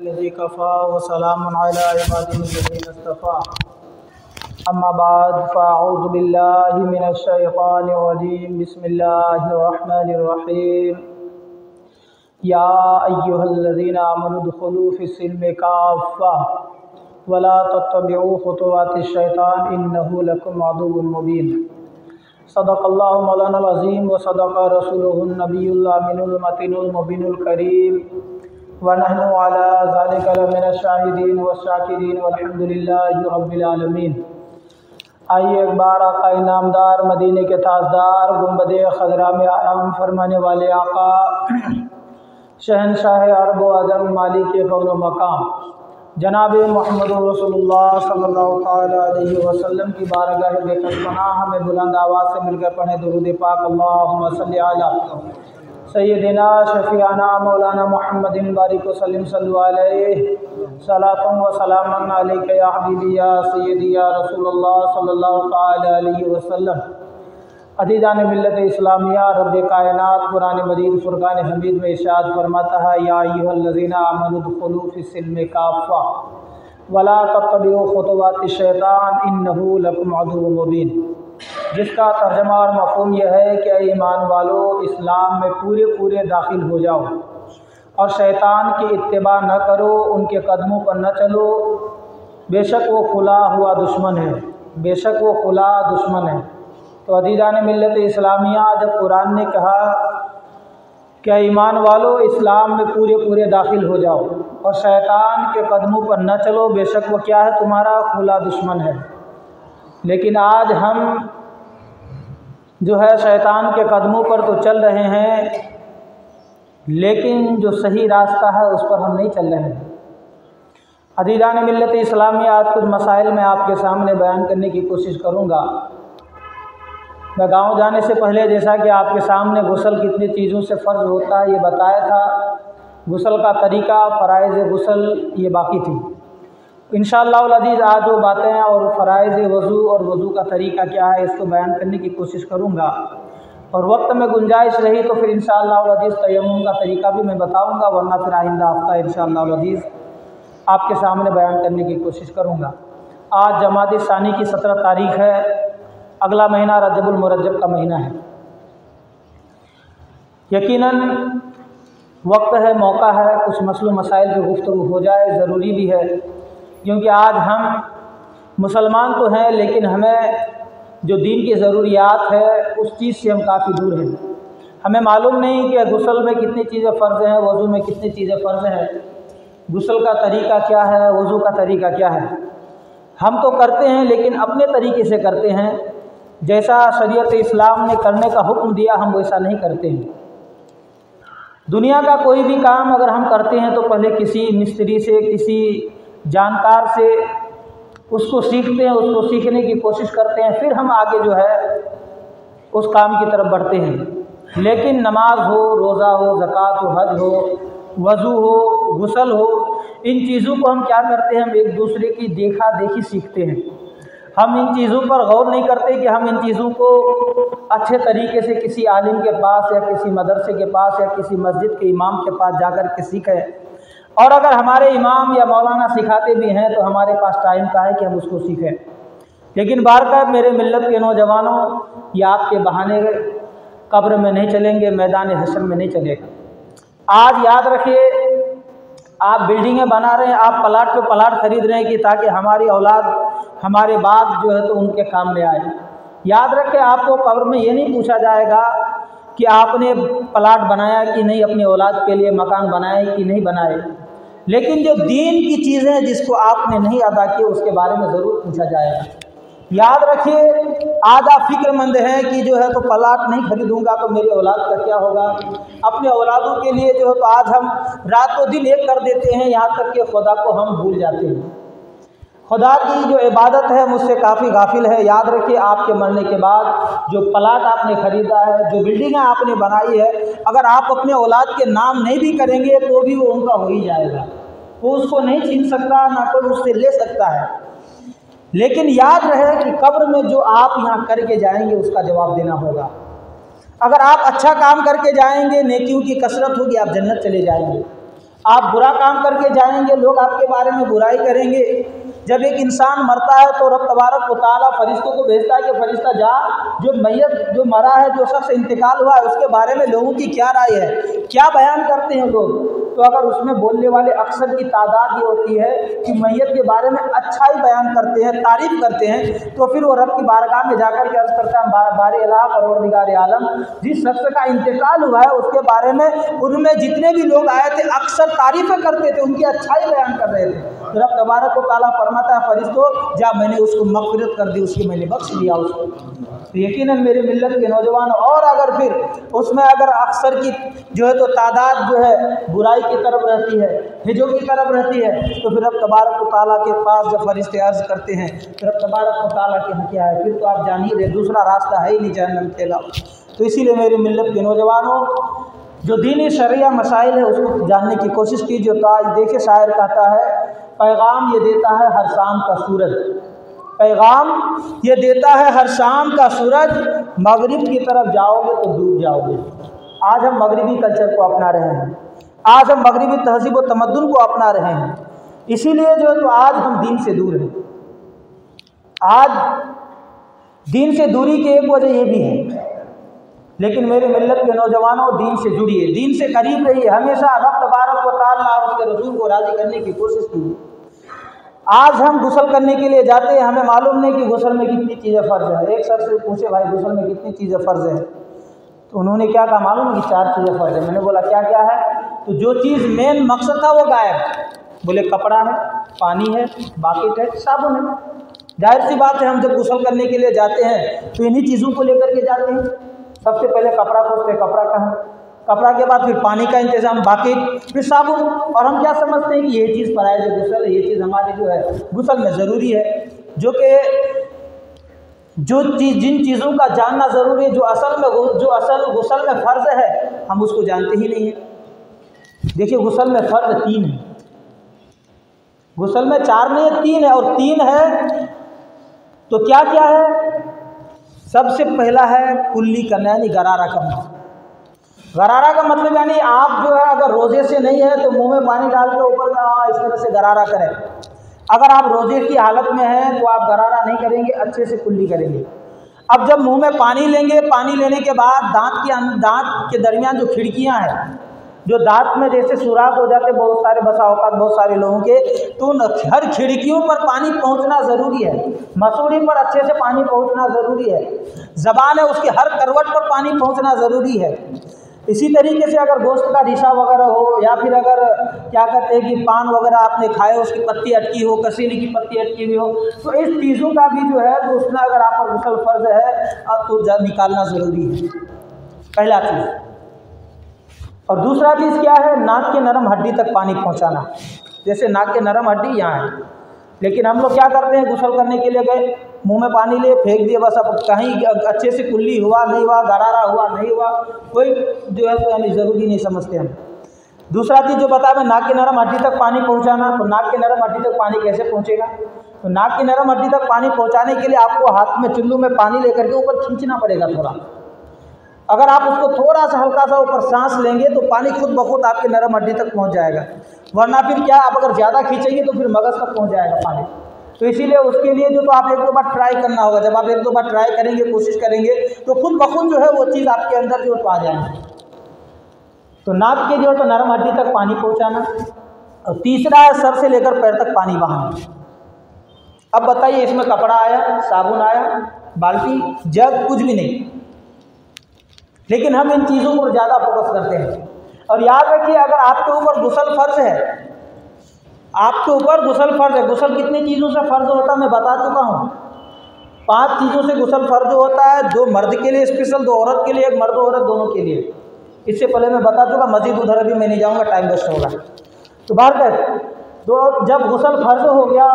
लज़ी Kaffa व सलामुन अला इबादिहिल्लज़ीना इस्तफ़ा। अम्मा बाद फ़अऊज़ु बिल्लाहि मिनश शैतानिर रजीम। बिस्मिल्लाहिर रहमानिर रहीम। या अय्युहल्लज़ीना आमनु उदख़ुलू फ़िस्सिल्मि काफ़्फ़ा वला तत्तबिऊ ख़ुतुवातिश शैतान इन्नहु लकुम अदुव्वुम मुबीन। सदक़ल्लाहु मौलानाल अज़ीम व सदक़ रसूलुहुन नबियुल अमीनुल मतीनुल मुबीनुल करीम व नहनु अला ज़ालिका लमिनश शाहिदीन व शाकिरीन वल्हम्दुलिल्लाहि रब्बिल आलमीन। आइए एक बार आका इनामदार मदीने के ताजदार गुंबदे खज़रा में आराम फरमाने वाले आका शहनशाह अरब व अजम मालिक कौन व मकाम जनाब मोहम्मद रसूलुल्लाह सल्लल्लाहु तआला अलैहि वसल्लम की बारगाह बेकसपनाह हमें बुलंद आवाज़ से मिलकर पढ़े दुरूद पाक। अल्लाहुम्मा सल्लि अला सय्यदिना शफ़ीआना मौलाना मुहम्मदिन बारिक वसल्लिम सल्लु अलैहि सलातुम व सलामुन अलैका या हबीबी या सय्यदी या रसूलुल्लाह सल्लल्लाहु तआला अलैहि वसल्लम। अदीदान मिल्लत इस्लामिया रब कायनात कुरान मजीद फुरकान हमीद में इरशाद फरमाता है, या अय्युहल्लज़ीना आमनु उदख़ुलू फ़िस्सिल्मि काफ़्फ़ा वला तत्तबिऊ ख़ुतुवातिश शैतान इन्नहु लकुम अदुव्वुम मुबीन। जिसका तर्जमा और मफ़हूम यह है कि ईमान वालों इस्लाम में पूरे पूरे दाखिल हो जाओ और शैतान की इत्तिबा न करो, उनके कदमों पर न चलो। बेशक वो खुला हुआ दुश्मन है, बेशक वो खुला दुश्मन है। तो अदीदान मिल्लत इस्लामिया, जब कुरान ने कहा कि ईमान वालों इस्लाम में पूरे पूरे दाखिल हो जाओ और शैतान के कदमों पर न चलो, बेशक वो क्या है, तुम्हारा खुला दुश्मन है। लेकिन आज हम जो है शैतान के कदमों पर तो चल रहे हैं, लेकिन जो सही रास्ता है उस पर हम नहीं चल रहे हैं। अदीदान मिल्लत इस्लामिया, आज कुछ मसाइल मैं आपके सामने बयान करने की कोशिश करूँगा। मैं गाँव जाने से पहले जैसा कि आपके सामने गुस्ल कितनी चीज़ों से फ़र्ज़ होता है ये बताया था। गुस्ल का तरीक़ा, फ़राइज़ गुस्ल ये बाकी थी। इंशाअल्लाह अज़ीज़ आज वो बातें और फ़राइज़ वज़ू और वज़ू का तरीक़ा क्या है इसको बयान करने की कोशिश करूँगा, और वक्त में गुंजाइश रही तो फिर इंशाअल्लाह अज़ीज़ तयम्मुम का तरीक़ा भी मैं बताऊँगा, वरना फिर आइंदा हफ़्ता इंशाअल्लाह अज़ीज़ आपके सामने बयान करने की कोशिश करूँगा। आज जमादी सानी की 17 तारीख़ है, अगला महीना रजबुल मुरज्जब का महीना है। यकीनन वक्त है, मौका है, कुछ मसलो मसाइल पे गुफ्तगू हो जाए, ज़रूरी भी है, क्योंकि आज हम मुसलमान तो हैं लेकिन हमें जो दीन की ज़रूरियात है उस चीज़ से हम काफ़ी दूर हैं। हमें मालूम नहीं कि गुस्ल में कितनी चीज़ें फ़र्ज़ हैं, वज़ू में कितनी चीज़ें फ़र्ज़ हैं, गुस्ल का तरीक़ा क्या है, वज़ू का तरीक़ा क्या है। हम तो करते हैं लेकिन अपने तरीक़े से करते हैं, जैसा शरीयत इस्लाम ने करने का हुक्म दिया हम वैसा नहीं करते हैं। दुनिया का कोई भी काम अगर हम करते हैं तो पहले किसी मिस्त्री से, किसी जानकार से उसको सीखते हैं, उसको सीखने की कोशिश करते हैं, फिर हम आगे जो है उस काम की तरफ बढ़ते हैं। लेकिन नमाज हो, रोज़ा हो, ज़कात हो, हज हो, वज़ू हो, गुस्ल हो, इन चीज़ों को हम क्या करते हैं, हम एक दूसरे की देखा देखी सीखते हैं। हम इन चीज़ों पर गौर नहीं करते कि हम इन चीज़ों को अच्छे तरीके से किसी आलिम के पास या किसी मदरसे के पास या किसी मस्जिद के इमाम के पास जाकर के सीखें। और अगर हमारे इमाम या मौलाना सिखाते भी हैं तो हमारे पास टाइम का है कि हम उसको सीखें। लेकिन बारका मेरे मिल्लत के नौजवानों, ये आपके बहाने कब्र में नहीं चलेंगे, मैदान हशर में नहीं चलेगा। आज याद रखिए, आप बिल्डिंगें बना रहे हैं, आप प्लाट पे प्लाट खरीद रहे हैं कि ताकि हमारी औलाद, हमारे बाप जो है तो उनके काम में आए। याद रखें, आपको कब्र में ये नहीं पूछा जाएगा कि आपने प्लाट बनाया कि नहीं, अपनी औलाद के लिए मकान बनाए कि नहीं बनाए, लेकिन जो दीन की चीज़ें हैं जिसको आपने नहीं अदा की उसके बारे में ज़रूर पूछा जाएगा। याद रखिए, आज आप फिक्रमंद हैं कि जो है तो प्लाट नहीं खरीदूंगा तो मेरी औलाद का क्या होगा। अपने औलादों के लिए जो है तो आज हम रातों दिन एक कर देते हैं, यहाँ तक कि खुदा को हम भूल जाते हैं। खुदा की जो इबादत है मुझसे काफ़ी गाफिल है। याद रखिए, आपके मरने के बाद जो प्लाट आपने ख़रीदा है, जो बिल्डिंग आपने बनाई है, अगर आप अपने औलाद के नाम नहीं भी करेंगे तो भी वो उनका हो ही जाएगा। वो उसको नहीं छीन सकता, ना कोई उससे ले सकता है। लेकिन याद रहे कि कब्र में जो आप यहाँ करके जाएंगे उसका जवाब देना होगा। अगर आप अच्छा काम करके जाएंगे, नेकियों की कसरत होगी, आप जन्नत चले जाएंगे। आप बुरा काम करके जाएंगे, लोग आपके बारे में बुराई करेंगे। जब एक इंसान मरता है तो रब तबारक व तआला फरिश्तों को भेजता है कि फरिश्ता जा, जो मैयत जो मरा है, जो शख्स इंतकाल हुआ है, उसके बारे में लोगों की क्या राय है, क्या बयान करते हैं लोग। तो अगर उसमें बोलने वाले अक्सर की तादाद ये होती है कि मैयत के बारे में अच्छा ही बयान करते हैं, तारीफ़ करते हैं, तो फिर वो रब की बारगाह में जाकर के अर्ज़ करता है, बारे इलाहा परवरदिगार आलम, जिस शख्स का इंतकाल हुआ है उसके बारे में उनमें जितने भी लोग आए थे अक्सर तारीफ़ें करते थे, उनकी अच्छाई बयान कर रहे थे। तो रब तबारक व तआला फरमाता है फरिश्तों जा, मैंने उसको मग़फ़िरत कर दी, उसकी मैंने बख्श दिया उसको। तो यकीनन मेरे मिल्लत के नौजवान, और अगर फिर उसमें अगर अक्सर की जो है तो तादाद जो है बुराई की तरफ रहती है, हिजों की तरफ रहती है, तो फिर रब तबारक व तआला के पास जब फरिश्ते अर्ज़ करते हैं तो रब तबारक व तआला के यहाँ क्या है, फिर तो आप जान ही रहे दूसरा रास्ता है ही नहीं जहन्नम के अलावा। तो इसीलिए मेरे मिल्लत के नौजवानों, जो दीनी शरिया मसाइल है उसको जानने की कोशिश कीजिए। तो आज देखिए शायर कहता है, पैगाम ये देता है हर शाम का सूरज, पैगाम ये देता है हर शाम का सूरज, मगरिब की तरफ जाओगे तो डूब जाओगे। आज हम मगरिबी कल्चर को अपना रहे हैं, आज हम मगरिबी तहज़ीब व तमद्दुन को अपना रहे हैं, इसीलिए जो है तो आज हम दीन से दूर हैं। आज दीन से दूरी की एक वजह ये भी है। लेकिन मेरे मिल्लत के नौजवानों, दीन से जुड़िए, दीन से करीब रहिए, हमेशा रब तबारक व तआला और उसके रसूल को राज़ी करने की कोशिश कीजिए। आज हम गुस्ल करने के लिए जाते हैं, हमें मालूम नहीं कि गुस्ल में कितनी चीज़ें फ़र्ज़ है। एक शख्स से पूछे भाई गुस्ल में कितनी चीज़ें फ़र्ज़ है, तो उन्होंने क्या कहा मालूम कि 4 चीज़ें फ़र्ज़ है। मैंने बोला क्या क्या है, तो जो चीज़ मेन मकसद था वो गायब। बोले कपड़ा है, पानी है, बाकेट है, साबुन है। जाहिर सी बात है, हम जब गुस्ल करने के लिए जाते हैं तो इन्हीं चीज़ों को लेकर के जाते हैं। सबसे पहले कपड़ा खोजते, कपड़ा कहाँ, कपड़ा के बाद फिर पानी का इंतज़ाम, बाकी फिर साबुन। और हम क्या समझते हैं कि ये चीज़ फराइज़ गुस्ल है, ये चीज़ हमारी जो है गुस्ल में ज़रूरी है, जो कि जिन चीज़ों का जानना ज़रूरी है, जो असल गुस्ल में फ़र्ज़ है, हम उसको जानते ही नहीं हैं। देखिए गुस्ल में फ़र्ज़ 3 है, गुस्ल में 4 नहीं है 3 है, और 3 है तो क्या क्या है। सबसे पहला है कुल्ली करना, यानी गरारा करना। गरारा का मतलब यानी आप जो है अगर रोज़े से नहीं है तो मुंह में पानी डाल के ऊपर का इस तरह से गरारा करें। अगर आप रोज़े की हालत में हैं तो आप गरारा नहीं करेंगे, अच्छे से कुल्ली करेंगे। अब जब मुंह में पानी लेंगे, पानी लेने के बाद दांत के दरमियान जो खिड़कियां हैं, जो दांत में जैसे सुराख हो जाते बहुत सारे बसा औकात बहुत सारे लोगों के, तो हर खिड़कियों पर पानी पहुंचना ज़रूरी है। मसूड़ी पर अच्छे से पानी पहुंचना ज़रूरी है। ज़बान है उसकी हर करवट पर पानी पहुंचना ज़रूरी है। इसी तरीके से अगर गोश्त का रिशा वगैरह हो, या फिर अगर क्या कहते हैं कि पान वगैरह आपने खाए उसकी पत्ती अटकी हो, कसीली की पत्ती अटकी हुई हो, तो इस चीज़ों का भी जो है तो उसमें अगर आप पर गुस्ल फ़र्ज़ है तो निकालना ज़रूरी है, पहला चीज़। और दूसरा चीज़ क्या है, नाक के नरम हड्डी तक पानी पहुंचाना। जैसे नाक के नरम हड्डी यहाँ है, लेकिन हम लोग क्या करते हैं, गुस्ल करने के लिए गए, मुंह में पानी लिए फेंक दिए, बस अब कहीं अच्छे से कुल्ली हुआ नहीं हुआ, गरारा हुआ नहीं हुआ, कोई जो है तो यानी ज़रूरी नहीं समझते हम। दूसरा चीज़ जो बताया मैं, नाक के नरम हड्डी तक पानी पहुँचाना। तो नाक के नरम हड्डी तक पानी कैसे पहुँचेगा, तो नाक की नरम हड्डी तक पानी पहुँचाने के लिए आपको हाथ में चुल्लू में पानी लेकर के ऊपर खींचना पड़ेगा थोड़ा। अगर आप उसको थोड़ा सा हल्का सा ऊपर सांस लेंगे तो पानी खुद ब खुद आपके नरम हड्डी तक पहुंच जाएगा, वरना फिर क्या, आप अगर ज़्यादा खींचेंगे तो फिर मगज़ तक पहुंच जाएगा पानी। तो इसीलिए उसके लिए जो तो आप 1-2 बार ट्राई करना होगा। जब आप 1-2 बार ट्राई करेंगे, कोशिश करेंगे, तो खुद ब खुद जो है वो चीज़ आपके अंदर जो तो आ जाएगी। तो नाक के जो है तो नरम हड्डी तक पानी पहुँचाना। और तीसरा है सर से लेकर पैर तक पानी बहाना। अब बताइए, इसमें कपड़ा आया, साबुन आया, बाल्टी, जग, कुछ भी नहीं, लेकिन हम इन चीज़ों पर ज़्यादा फोकस करते हैं। और याद रखिए, अगर आपके ऊपर गुस्ल फ़र्ज़ है, आपके ऊपर गुस्ल फ़र्ज़ है, गुस्ल कितनी चीज़ों से फ़र्ज़ होता है मैं बता चुका हूँ। 5 चीज़ों से गुस्ल फ़र्ज़ होता है, 2 मर्द के लिए स्पेशल, 2 औरत के लिए, 1 मर्द औरत दोनों के लिए। इससे पहले मैं बता चुका, मज़ीद उधर अभी मैं नहीं जाऊँगा, टाइम वेस्ट होगा। तो बाहर तो जब गुस्ल फ़र्ज़ हो गया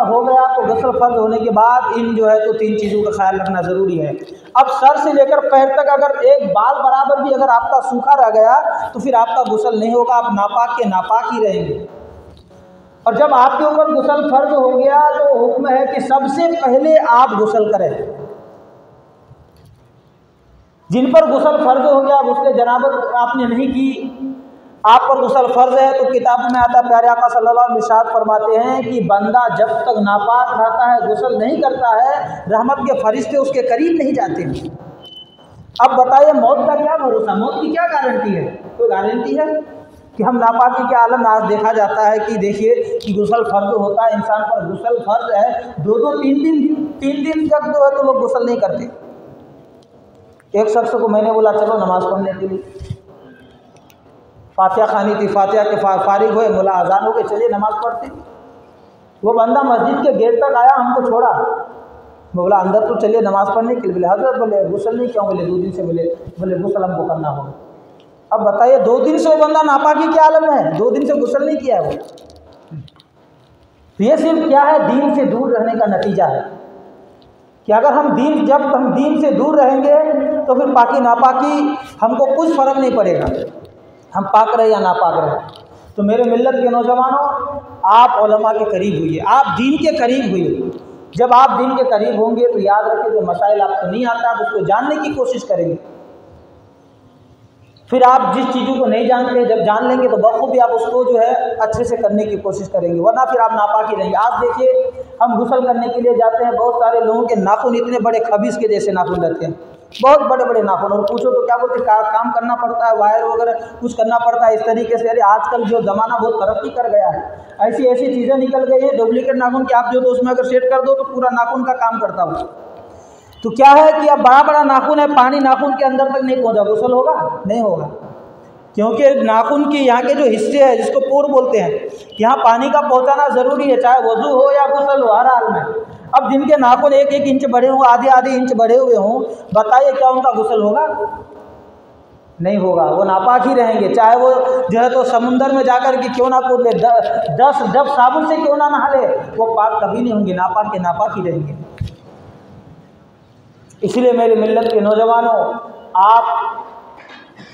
तो गुस्ल फ़र्ज़ होने के बाद इन जो है तो 3 चीज़ों का ख्याल रखना ज़रूरी है। अब सर से लेकर पैर तक अगर एक बाल बराबर भी अगर आपका सूखा रह गया तो फिर आपका गुस्ल नहीं होगा, आप नापाक के नापाक ही रहेंगे। और जब आपके ऊपर गुस्ल फ़र्ज़ हो गया तो हुक्म है कि सबसे पहले आप गुस्ल करें। जिन पर गुस्ल फ़र्ज़ हो गया, उसने जनाबत आपने नहीं की, आप पर गुस्ल फ़र्ज़ है, तो किताबों में आता है, प्यारे आका सल्लल्लाहु अलैहि वसल्लम फरमाते हैं कि बंदा जब तक नापाक रहता है, गुस्ल नहीं करता है, रहमत के फरिश्ते उसके करीब नहीं जाते। अब बताइए मौत का क्या भरोसा, मौत की क्या गारंटी है? कोई गारंटी है कि हम नापाकी के आलम में? आज देखा जाता है कि देखिए कि गुस्ल फ़र्ज होता है, इंसान पर गुस्ल फ़र्ज है, 2-2 3 दिन तक जो है तो लोग गुस्ल नहीं करते। एक शख्स को मैंने बोला चलो नमाज़ पढ़ने के लिए, फातिहा खानी थी, फातिहा के फारिग हुए, बोला अजान हो गई, चलिए नमाज़ पढ़ते। वो बंदा मस्जिद के गेट तक आया, हमको छोड़ा, बोला अंदर तो चलिए नमाज़ पढ़ने के लिए। बोले हज़रत, बोले गुस्ल नहीं क्यों? बोले 2 दिन से, बोले गुस्ल हमको करना होगा। अब बताइए 2 दिन से वो बंदा नापाकी के आलम में है, 2 दिन से गुस्ल नहीं किया है वो। तो ये सिर्फ क्या है, दीन से दूर रहने का नतीजा है कि अगर जब हम दीन से दूर रहेंगे तो फिर पाकी नापाकी हमको कुछ फ़र्क नहीं पड़ेगा, हम पाक रहे या नापाक रहे। तो मेरे मिल्लत के नौजवानों, आप उलमा के करीब हुइए, आप दीन के करीब हुइए। जब आप दीन के करीब होंगे तो याद रखिए जो मसाइल आपको नहीं आता आप उसको जानने की कोशिश करेंगे। फिर आप जिस चीज़ों को नहीं जानते जब जान लेंगे तो बखूबी आप उसको जो है अच्छे से करने की कोशिश करेंगे, वरना फिर आप नापाकी रहेंगे। आज देखिए हम गुस्ल करने के लिए जाते हैं, बहुत सारे लोगों के नाखून इतने बड़े खबीज़ के जैसे नाखून रहते हैं, बहुत बड़े बड़े नाखून, और पूछो तो क्या बोलते हैं, काम करना पड़ता है, वायर वगैरह कुछ करना पड़ता है इस तरीके से। अरे आजकल जो ज़माना बहुत तरक्की कर गया है, ऐसी ऐसी चीज़ें निकल गई हैं डुप्लीकेट नाखून कि आप जो तो उसमें अगर सेट कर दो तो पूरा नाखून का काम करता हो। तो क्या है कि अब बड़ा बड़ा नाखून है, पानी नाखून के अंदर तक नहीं पहुँचा, गुस्ल होगा? नहीं होगा, क्योंकि नाखून के यहाँ के जो हिस्से हैं जिसको पोर बोलते हैं, यहाँ पानी का पहुँचाना ज़रूरी है, चाहे वज़ू हो या गुस्ल हो, हर हाल में। अब जिनके नाखून 1-1 इंच बड़े हों, आधे इंच बड़े हुए हों, बताइए क्या उनका गुस्ल होगा? नहीं होगा, वो नापाक ही रहेंगे। चाहे वो जो है तो समुंदर में जाकर के क्यों ना कूद ले, 10 डब साबुन से क्यों ना नहा ले, वो पाक कभी नहीं होंगे, नापाक के नापाक ही रहेंगे। इसलिए मेरे मिल्लत के नौजवानों, आप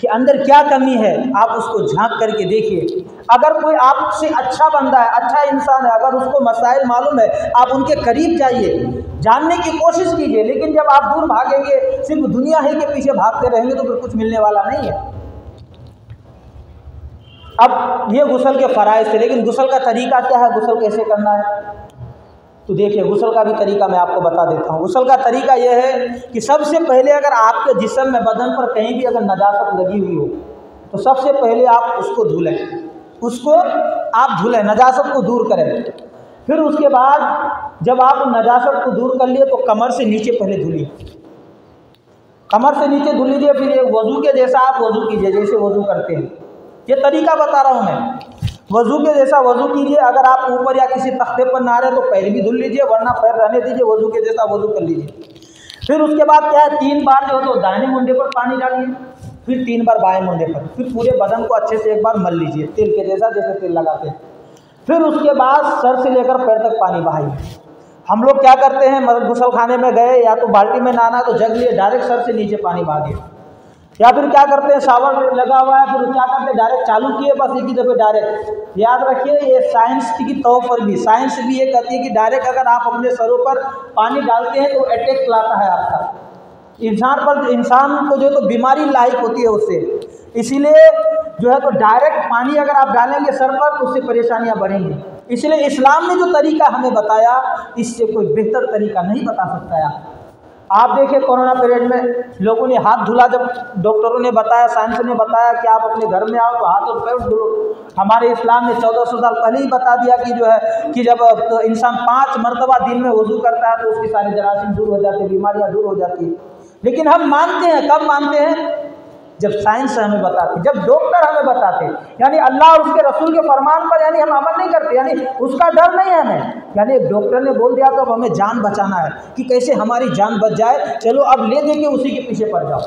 के अंदर क्या कमी है आप उसको झांक करके देखिए। अगर कोई आपसे अच्छा बंदा है, अच्छा इंसान है, अगर उसको मसाइल मालूम है, आप उनके करीब जाइए, जानने की कोशिश कीजिए। लेकिन जब आप दूर भागेंगे, सिर्फ दुनिया ही के पीछे भागते रहेंगे तो फिर कुछ मिलने वाला नहीं है। अब ये गुस्ल के फ़राइज़ थे, लेकिन गुस्ल का तरीका क्या है, गुस्ल कैसे करना है? तो देखिए गुस्ल का भी तरीका मैं आपको बता देता हूँ। गुस्ल का तरीका यह है कि सबसे पहले अगर आपके जिस्म में, बदन पर कहीं भी अगर नजासत लगी हुई हो तो सबसे पहले आप उसको धुलें, नजासत को दूर करें। फिर उसके बाद जब आप नजासत को दूर कर लिए तो कमर से नीचे पहले धुलिए, कमर से नीचे धुल लीजिए। फिर ये वज़ू के जैसा आप वज़ू कीजिए, जैसे वज़ू करते हैं, ये तरीका बता रहा हूँ मैं। वज़ू के जैसा वज़ू कीजिए। अगर आप ऊपर या किसी तख्ते पर ना रहे तो पैर भी धुल लीजिए, वरना पैर रहने दीजिए, वज़ू के जैसा वज़ू कर लीजिए। फिर उसके बाद क्या है, 3 बार जो तो दाहिने मुंडे पर पानी डालिए, फिर 3 बार बाएं मुंडे पर, फिर पूरे बदन को अच्छे से एक बार मल लीजिए, तेल के जैसा, जैसे तेल लगाते हैं। फिर उसके बाद सर से लेकर पैर तक पानी बहाइए। हम लोग क्या करते हैं, मतलब गुस्ल खाने में गए या तो बाल्टी में नहाना तो जग लिए, डायरेक्ट सर से नीचे पानी बहा दिया। या फिर क्या करते हैं, शावर लगा हुआ है, फिर क्या करते हैं, डायरेक्ट चालू किए, बस एक ही दफ़े डायरेक्ट। याद रखिए ये साइंस की तौर पर भी, साइंस भी ये कहती है कि डायरेक्ट अगर आप अपने सरों पर पानी डालते हैं तो अटैक लाता है आपका, इंसान को जो तो बीमारी लायक होती है उससे। इसीलिए जो है तो डायरेक्ट पानी अगर आप डालेंगे सर पर तो उससे परेशानियां बढ़ेंगी। इसलिए इस्लाम ने जो तरीका हमें बताया, इससे कोई बेहतर तरीका नहीं बता सकता है। आप देखिए कोरोना पीरियड में लोगों ने हाथ धुला, जब डॉक्टरों ने बताया, साइंस ने बताया कि आप अपने घर में आओ तो हाथ और पैर धुलो। हमारे इस्लाम ने 1400 साल पहले ही बता दिया कि जो है कि जब तो इंसान 5 मरतबा दिन में वज़ू करता है तो उसकी सारी जरासीम दूर हो जाती है, बीमारियां दूर हो जाती है। लेकिन हम मानते हैं, कब मानते हैं, जब साइंस हमें बताती, जब डॉक्टर हमें बताते, यानी अल्लाह और उसके रसूल के फरमान पर यानी हम अमल नहीं करते, यानी उसका डर नहीं है हमें। यानी एक डॉक्टर ने बोल दिया तो अब हमें जान बचाना है कि कैसे हमारी जान बच जाए, चलो अब ले दे के उसी के पीछे पड़ जाओ।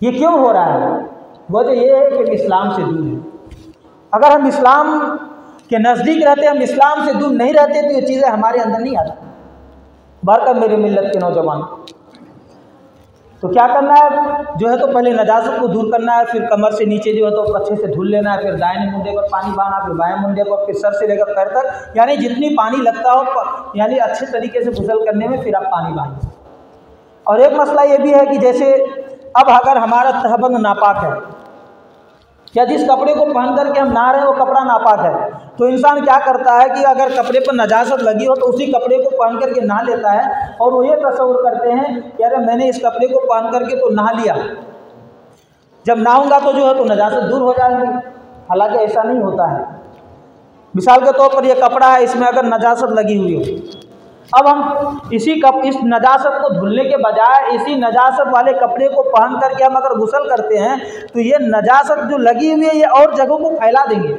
ये क्यों हो रहा है? वजह ये है कि इस्लाम से दूर है। अगर हम इस्लाम के नज़दीक रहते, हम इस्लाम से दूर नहीं रहते तो ये चीज़ें हमारे अंदर नहीं आती। बरकत मेरे मिल्लत के नौजवान, तो क्या करना है, जो है तो पहले नजासत को दूर करना है, फिर कमर से नीचे जो है तो अच्छे से धुल लेना है, फिर दाहिने मुंडे पर पानी बहाना, फिर बाएं मुंडे पर, फिर सर से लेकर पैर तक, यानी जितनी पानी लगता हो, यानी अच्छे तरीके से गुस्ल करने में फिर आप पानी बहाइए। और एक मसला ये भी है कि जैसे अब अगर हमारा तहबंद नापाक है, क्या जिस कपड़े को पहन करके हम नहा रहे हैं वो कपड़ा नापाक है? तो इंसान क्या करता है कि अगर कपड़े पर नजासत लगी हो तो उसी कपड़े को पहन करके नहा लेता है और वो ये तस्वीर करते हैं कि अरे मैंने इस कपड़े को पहन करके तो नहा लिया, जब नहाऊंगा तो जो है तो नजासत दूर हो जाएगी। हालांकि ऐसा नहीं होता है। मिसाल के तौर पर ये कपड़ा है, इसमें अगर नजासत लगी हुई हो, अब हम इस नजासत को धुलने के बजाय इसी नजासत वाले कपड़े को पहन करके हम अगर गुस्ल करते हैं तो ये नजासत जो लगी हुई है ये और जगहों को फैला देंगे।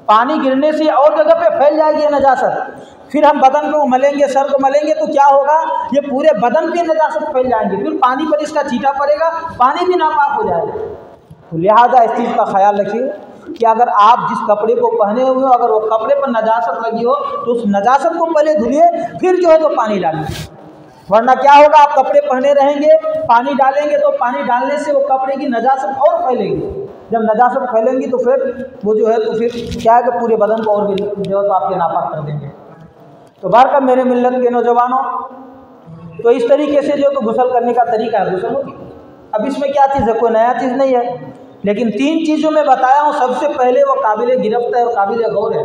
पानी गिरने से और जगह पे फैल जाएगी ये नजासत। फिर हम बदन को मलेंगे, सर को मलेंगे तो क्या होगा, ये पूरे बदन पे नजासत फैल जाएंगे। फिर पानी पर इसका छींटा पड़ेगा, पानी भी नापाक हो जाएगा। तो लिहाजा इस चीज़ का ख्याल रखिए कि अगर आप जिस कपड़े को पहने हुए हो अगर वो कपड़े पर नजासत लगी हो तो उस नजासत को पहले धुलिए, फिर जो है तो पानी डालिए। वरना क्या होगा, आप कपड़े पहने रहेंगे, पानी डालेंगे तो पानी डालने से वो कपड़े की नजासत और फैलेगी। जब नजासत फैलेंगी तो फिर वो जो है तो फिर क्या है कि पूरे बदन को और भी जो है तो आपके नापाक कर देंगे। तो बारका मेरे मिल्लत के नौजवानों, तो इस तरीके से जो तो गुस्ल करने का तरीका है, गुस्ल होगी। अब इसमें क्या चीज़ है, कोई नया चीज़ नहीं है, लेकिन 3 चीज़ों में बताया हूँ। सबसे पहले वो काबिल गिरफ्त है और काबिल गौर है।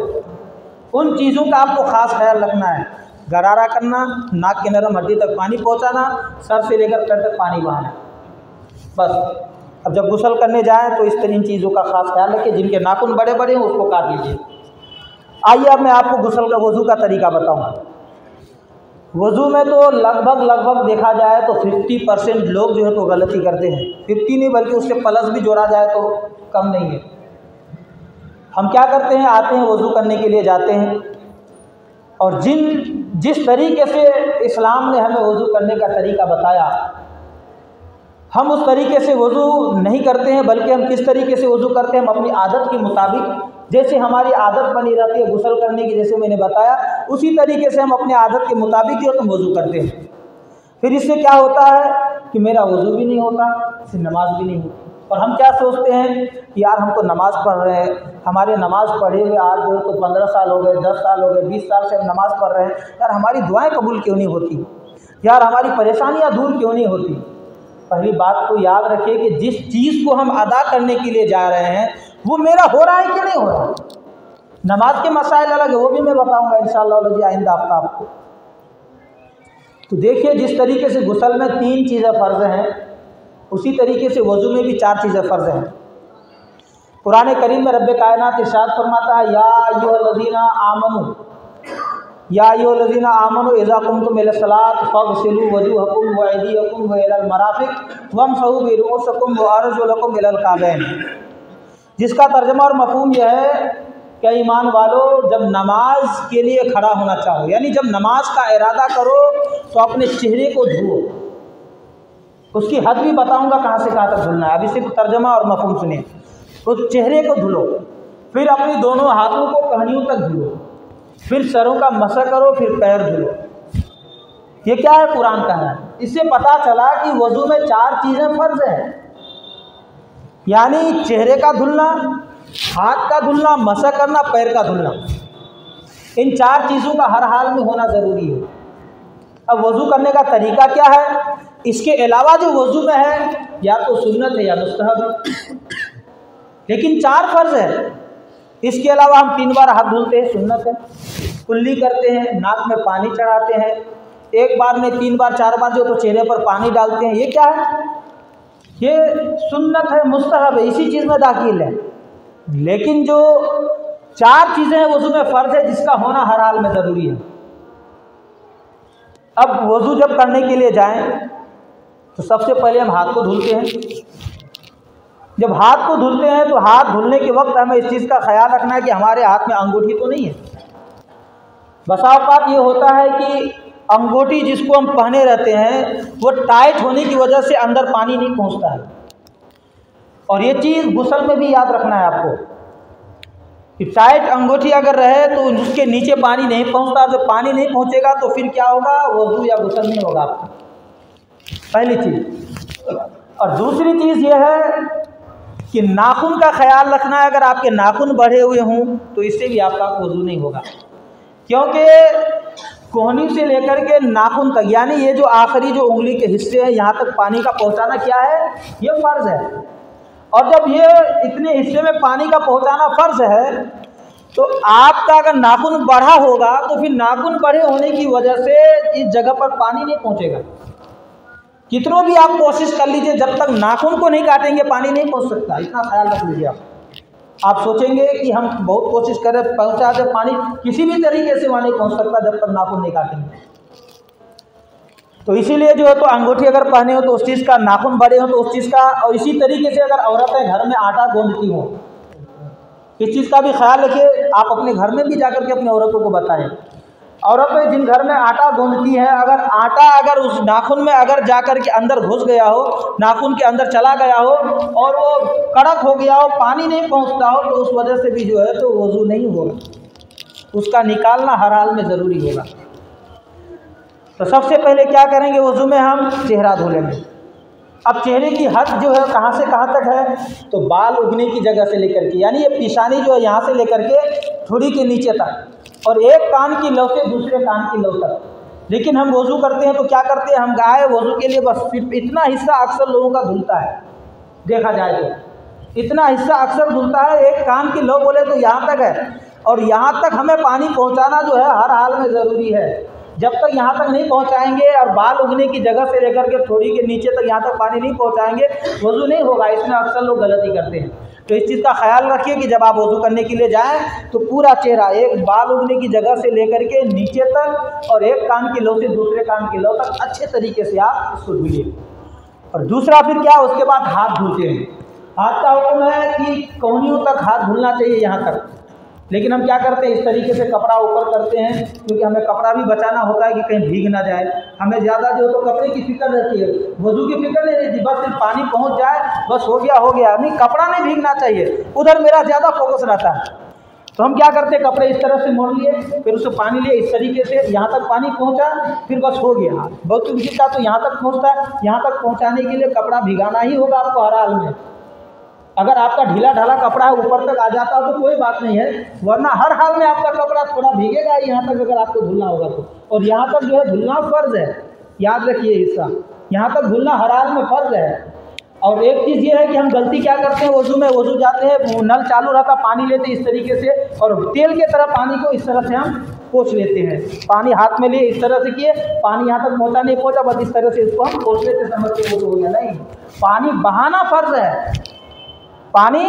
उन चीज़ों का आपको ख़ास ख्याल रखना है। गरारा करना, नाक के नरम हड्डी तक पानी पहुँचाना, सर से लेकर पैर तक पानी बहाना, बस। अब जब गुस्ल करने जाएँ तो इस तरह इन चीज़ों का ख़ास ख्याल रखें। जिनके नाखून बड़े बड़े हैं उसको काट लीजिए। आइए अब मैं आपको गुस्ल का वज़ू का तरीका बताऊँगा। वज़ू में तो लगभग देखा जाए तो 50% लोग जो है तो गलती करते हैं। 50 नहीं बल्कि उससे प्लस भी जोड़ा जाए तो कम नहीं है। हम क्या करते हैं, आते हैं वज़ू करने के लिए जाते हैं और जिस तरीके से इस्लाम ने हमें वज़ू करने का तरीका बताया हम उस तरीके से वज़ू नहीं करते हैं, बल्कि हम किस तरीके से वज़ू करते हैं, हम अपनी आदत के मुताबिक, जैसे हमारी आदत बनी रहती है गुस्ल करने की, जैसे मैंने बताया उसी तरीके से हम अपने आदत के मुताबिक जो तो वज़ू करते हैं। फिर इससे क्या होता है कि मेरा वज़ू भी नहीं होता, इससे नमाज भी नहीं होती। और हम क्या सोचते हैं कि यार हम तो नमाज़ पढ़ रहे हैं, हमारे नमाज़ पढ़े हुए आज जो तो 15 साल हो गए, 10 साल हो गए, 20 साल से हम नमाज़ पढ़ रहे हैं, यार हमारी दुआएँ कबूल क्यों नहीं होती, यार हमारी परेशानियाँ दूर क्यों नहीं होती। पहली बात तो याद रखिए कि जिस चीज़ को हम अदा करने के लिए जा रहे हैं वो मेरा हो रहा है कि नहीं हो रहा है। नमाज के मसाइल अलग है, वो भी मैं बताऊंगा इंशाअल्लाह आइंदा हफ्ता आपको। तो देखिए जिस तरीके से गुस्ल में 3 चीज़ें फ़र्ज़ हैं, उसी तरीके से वज़ू में भी 4 चीज़ें फ़र्ज़ हैं। कुरान करीम में रब्बे कायनात इरशाद फरमाता है, या अय्युहल्लज़ीना आमनू इज़ा कुमतुम इलस्सलात फ़ग़सिलू वजूहकुम व अयदियकुम व इलल मराफ़िक़ वम्सहू बिरुऊसिकुम व अर्जुलकुम इलल काबैन। जिसका तर्जुमा और मफ़हूम यह है कि ईमान वालों, जब नमाज के लिए खड़ा होना चाहो, यानी जब नमाज का इरादा करो तो अपने चेहरे को धुओ। उसकी हद भी बताऊंगा कहाँ से कहाँ तक धुलना है, अभी सिर्फ तर्जुमा और मफ़हूम सुनिए। तो चेहरे को धुलो, फिर अपनी दोनों हाथों को कहनियों तक धुलो, फिर सरों का मसा करो, फिर पैर धुलो। ये क्या है, कुरान का है। इससे पता चला कि वज़ू में 4 चीज़ें फ़र्ज़ हैं, यानी चेहरे का धुलना, हाथ का धुलना, मसा करना, पैर का धुलना। इन 4 चीज़ों का हर हाल में होना ज़रूरी है। अब वज़ू करने का तरीका क्या है, इसके अलावा जो वज़ू में है या तो सुन्नत है या मुस्तहब है, लेकिन 4 फ़र्ज़ है। इसके अलावा हम 3 बार हाथ धुलते हैं, सुन्नत है। कुल्ली करते हैं, नाक में पानी चढ़ाते हैं, एक बार में 3 बार 4 बार जो तो चेहरे पर पानी डालते हैं, ये क्या है, ये सुन्नत है, मुस्तहब है, इसी चीज़ में दाखिल है। लेकिन जो 4 चीज़ें हैं वज़ू में फ़र्ज़ है, जिसका होना हर हाल में ज़रूरी है। अब वज़ू जब करने के लिए जाएं तो सबसे पहले हम हाथ को धुलते हैं। जब हाथ को धुलते हैं तो हाथ धुलने के वक्त हमें इस चीज़ का ख्याल रखना है कि हमारे हाथ में अंगूठी तो नहीं है। बसा औक़ात ये होता है कि अंगूठी जिसको हम पहने रहते हैं वो टाइट होने की वजह से अंदर पानी नहीं पहुंचता है। और ये चीज़ गुस्ल में भी याद रखना है आपको कि टाइट अंगूठी अगर रहे तो उसके नीचे पानी नहीं पहुंचता। जब पानी नहीं पहुंचेगा तो फिर क्या होगा, वज़ू या गुस्ल नहीं होगा आपका, पहली चीज़। और दूसरी चीज़ ये है कि नाखून का ख्याल रखना है। अगर आपके नाखून बढ़े हुए हों तो इससे भी आपका वज़ू नहीं होगा, क्योंकि कोहनी से लेकर के नाखून तक, यानी ये जो आखिरी जो उंगली के हिस्से हैं यहाँ तक पानी का पहुँचाना क्या है, ये फ़र्ज़ है। और जब ये इतने हिस्से में पानी का पहुंचाना फर्ज है, तो आपका अगर नाखून बढ़ा होगा तो फिर नाखून बड़े होने की वजह से इस जगह पर पानी नहीं पहुंचेगा। कितनों भी आप कोशिश कर लीजिए, जब तक नाखून को नहीं काटेंगे पानी नहीं पहुंच सकता। इतना ख्याल रख लीजिए आप सोचेंगे कि हम बहुत कोशिश करें पहुंचा दे पानी, किसी भी तरीके से वहाँ नहीं पहुंच सकता जब तक नाखून नहीं काटेंगे। तो इसीलिए जो है तो अंगूठी अगर पहने हो तो उस चीज़ का, नाखून बड़े हो तो उस चीज़ का, और इसी तरीके से अगर औरतें घर में आटा गूंथती हो, इस चीज़ का भी ख्याल रखिए। आप अपने घर में भी जाकर के अपनी औरतों को बताएं। औरतें जिन घर में आटा गूंथती हैं, अगर आटा अगर उस नाखून में अगर जाकर के अंदर घुस गया हो, नाखून के अंदर चला गया हो और वो कड़क हो गया हो, पानी नहीं पहुंचता हो, तो उस वजह से भी जो है तो वज़ू नहीं होगा, उसका निकालना हर हाल में ज़रूरी होगा। तो सबसे पहले क्या करेंगे, वज़ू में हम चेहरा धो लेंगे। अब चेहरे की हद जो है कहाँ से कहाँ तक है, तो बाल उगने की जगह से लेकर के, यानी ये पेशानी जो है यहाँ से लेकर के थोड़ी के नीचे तक, और एक कान की लौ से दूसरे कान की लौ तक। लेकिन हम वज़ू करते हैं तो क्या करते हैं, हम गाय वज़ू के लिए बस सिर्फ इतना हिस्सा अक्सर लोगों का धुलता है, देखा जाए तो इतना हिस्सा अक्सर धुलता है। एक कान की लौ बोले तो यहाँ तक है, और यहाँ तक हमें पानी पहुँचाना जो है हर हाल में ज़रूरी है। जब तक यहाँ तक नहीं पहुँचाएंगे और बाल उगने की जगह से लेकर के थोड़ी के नीचे तक यहाँ तक पानी नहीं पहुँचाएंगे, वज़ू नहीं होगा। इसमें अक्सर लोग गलती करते हैं। तो इस चीज़ का ख्याल रखिए कि जब आप वज़ू करने के लिए जाएं तो पूरा चेहरा, एक बाल उगने की जगह से लेकर के नीचे तक और एक कान की लौ से दूसरे कान की लौ तक अच्छे तरीके से आप इसको धुलिए। और दूसरा फिर क्या, उसके बाद हाथ धुलते हैं। हाथ का हुक्म है कि कोहनियों तक हाथ धुलना चाहिए, यहाँ तक। लेकिन हम क्या करते हैं, इस तरीके से कपड़ा ऊपर करते हैं, क्योंकि हमें कपड़ा भी बचाना होता है कि कहीं भीग ना जाए। हमें ज़्यादा जो तो कपड़े की फिक्र रहती है, वज़ू की फिक्र नहीं रहती, बस सिर्फ पानी पहुंच जाए, बस हो गया। नहीं, कपड़ा नहीं भीगना चाहिए, उधर मेरा ज़्यादा फोकस रहता है। तो हम क्या करते हैं, कपड़े इस तरह से मोड़ लिए, फिर उससे पानी लिए, इस तरीके से यहाँ तक पानी पहुँचा, फिर बस हो गया। बहुत किसी का तो यहाँ तक पहुँचता है, यहाँ तक पहुँचाने के लिए कपड़ा भिगाना ही होगा आपको हर हाल में। अगर आपका ढीला ढाला कपड़ा है ऊपर तक आ जाता हो तो कोई बात नहीं है, वरना हर हाल में आपका कपड़ा थोड़ा भीगेगा यहाँ तक, अगर आपको धुलना होगा तो। और यहाँ तक जो है धुलना फ़र्ज़ है, याद रखिए हिस्सा, यहाँ तक धुलना हर हाल में फ़र्ज़ है। और एक चीज़ ये है कि हम गलती क्या करते हैं, वज़ू में वज़ू जाते हैं, नल चालू रहता, पानी लेते इस तरीके से, और तेल के तरह पानी को इस तरह से हम पोंछ लेते हैं। पानी हाथ में लिए इस तरह से किए, पानी यहाँ तक पहुँचा नहीं पहुँचा, बस इस तरह से इसको हम पोंछ लेते, समझ के वज़ू हो गया। नहीं, पानी बहाना फ़र्ज़ है, पानी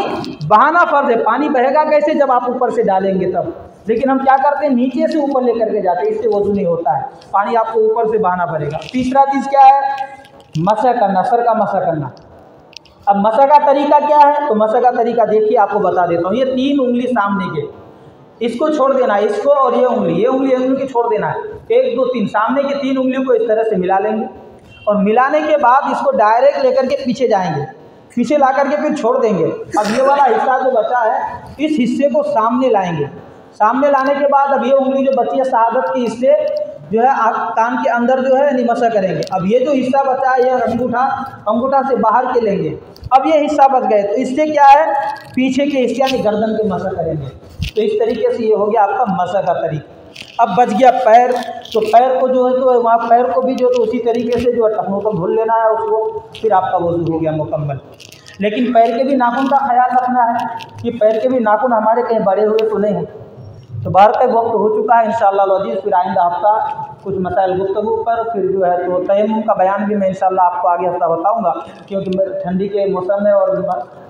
बहाना फ़र्ज़ है। पानी बहेगा कैसे, जब आप ऊपर से डालेंगे तब। लेकिन हम क्या करते हैं, नीचे से ऊपर लेकर के जाते हैं, इससे वज़ू नहीं होता है, पानी आपको ऊपर से बहाना पड़ेगा। तीसरा चीज़ क्या है, मसा करना, सर का मसा करना। अब मसा का तरीका क्या है, तो मसा का तरीका देखिए, आपको बता देता हूँ। ये 3 उंगली सामने के, इसको छोड़ देना है, इसको और ये उंगली की छोड़ देना है। 1 2 3 सामने की 3 उंगलियों को इस तरह से मिला लेंगे, और मिलाने के बाद इसको डायरेक्ट लेकर के पीछे जाएंगे, पीछे ला करके फिर छोड़ देंगे। अब ये वाला हिस्सा जो बचा है, इस हिस्से को सामने लाएंगे। सामने लाने के बाद अब ये उंगली जो बची है शहादत की, इससे जो है कान के अंदर जो है निमसा करेंगे। अब ये जो हिस्सा बचा है, ये अंगूठा से बाहर के लेंगे। अब ये हिस्सा बच गए, तो इससे क्या है, पीछे के हिस्से यानी गर्दन के मसा करेंगे। तो इस तरीके से ये हो गया आपका मसा का तरीका। अब बच गया पैर, तो पैर को जो है तो वहाँ पैर को भी जो तो उसी तरीके से जो है टखनों को धुल लेना है उसको, फिर आपका वज़ू हो गया मुकम्मल। लेकिन पैर के भी नाखून का ख्याल रखना है कि पैर के भी नाखून हमारे कहीं बड़े हुए तो नहीं हैं। तो बाहर का वक्त हो चुका है, इंशाअल्लाह अज़ीज़ फिर आइंदा हफ्ता कुछ मसाइल गुफ्तगू पर, फिर जो है तो तयम्मुम का बयान भी मैं इंशाअल्लाह आपको आगे हफ्ता बताऊँगा, क्योंकि ठंडी के मौसम में और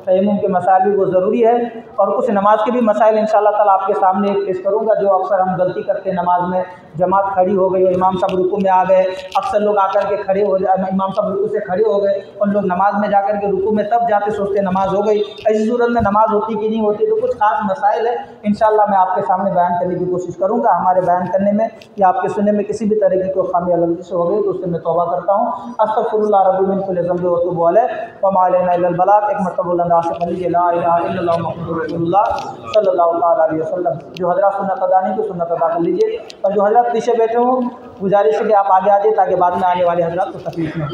तयम्मुम के मसाइल भी वो ज़रूरी है। और कुछ नमाज के भी मसाइल इंशाअल्लाह ताला आपके सामने पेश करूँगा, जो अक्सर हम गलती करते हैं नमाज में। जमात खड़ी हो गई और इमाम साहब रुकू में आ गए, अक्सर लोग आकर के खड़े हो जाए, इमाम साहब रुकू से खड़े हो गए और लोग नमाज में जाकर के रुकू में तब जाते सोचते नमाज हो गई। ऐसी सूरत में नमाज होती कि नहीं होती, तो कुछ खास मसाइल है इंशाअल्लाह मैं आपके सामने बयान करने की कोशिश करूँगा। हमारे बयान करने में या आपके सुनने में किसी भी तरह की कोई खामी या गलती से हो गई तो उससे मैं तौबा करता हूँ। अस्तगफिरुल्लाह रब्बी मिन कुल्लि ज़ंबिन व अतूबु अलैह व मा अलैना इल्लल बलाग। एक मरतबा बुलंद से पढ़ लीजिए ला इलाहा इल्लल्लाह मुहम्मदुर रसूलुल्लाह सल्लल्लाहु तआला अलैहि वसल्लम। जो हज़रात सुन्नत अदा नहीं तो सुन्नत अदा कर लीजिए, और जो हज़रात पीछे बैठे हों गुजारिश है कि आप आगे आ जाइए ताकि बाद में आने वाले हज़रात को तकलीफ न हो।